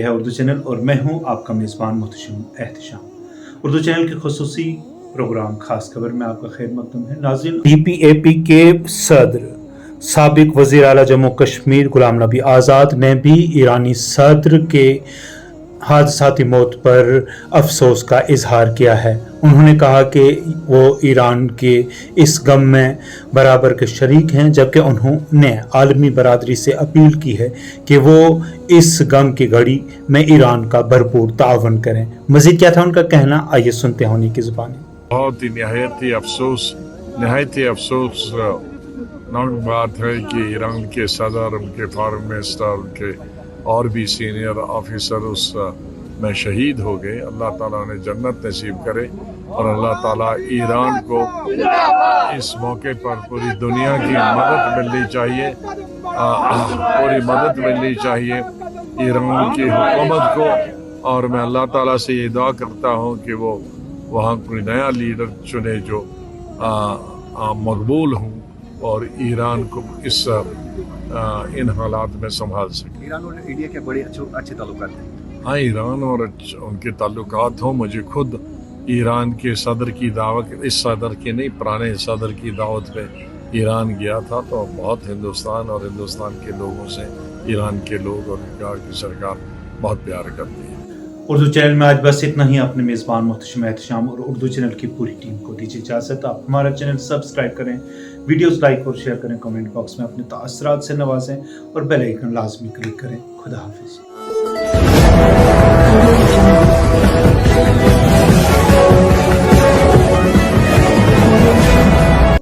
है उर्दू चैनल और मैं हूं आपका मेज़बान मुहतशम एहतिशाम। उर्दू चैनल के खुसूसी प्रोग्राम खास खबर में आपका खैर मकदम है। नाज़रीन, DPAP के सदर साबिक वज़ीर आला जम्मू कश्मीर गुलाम नबी आज़ाद ने भी ईरानी सदर के हादसाती मौत पर अफसोस का इजहार किया है। उन्होंने कहा कि वो ईरान के इस गम में बराबर के शरीक हैं, जबकि उन्होंने आलमी बरादरी से अपील की है कि वो इस गम की घड़ी में ईरान का भरपूर ताअवुन करें। मज़ीद क्या था उनका कहना, आइए सुनते हैं उन्हीं की ज़ुबानी। बहुत ही नहायत ही अफसोसनाक बात है कि ईरान के सदर, उनके फॉरेन मिनिस्टर, उनके और भी सीनियर ऑफिसर उस में शहीद हो गए। अल्लाह ताला उन्हें जन्नत नसीब करे और अल्लाह ताला ईरान को इस मौके पर पूरी दुनिया की मदद मिलनी चाहिए, पूरी मदद मिलनी चाहिए ईरान की हुकूमत को। और मैं अल्लाह ताला से ये दुआ करता हूँ कि वो वहाँ कोई नया लीडर चुने जो मकबूल हूँ और ईरान को इस इन हालात में संभाल सके। ईरान और इंडिया के बड़े अच्छे ताल्लुकात हैं। हाँ, ईरान और उनके ताल्लुकात हों। मुझे खुद ईरान के सदर की दावत, इस सदर की नहीं, पुराने सदर की दावत पे ईरान गया था, तो बहुत हिंदुस्तान और हिंदुस्तान के लोगों से ईरान के लोग और ईरान की सरकार बहुत प्यार करती है। उर्दू चैनल में आज बस इतना ही। अपने मेज़बान मुहतशम एहतिशाम और उर्दू चैनल की पूरी टीम को दीजिए इजाज़त। आप हमारा चैनल सब्सक्राइब करें, वीडियोस लाइक और शेयर करें, कमेंट बॉक्स में अपने तासरात से नवाजें और बेल आइकन लाजमी क्लिक करें। खुदा हाफिज़।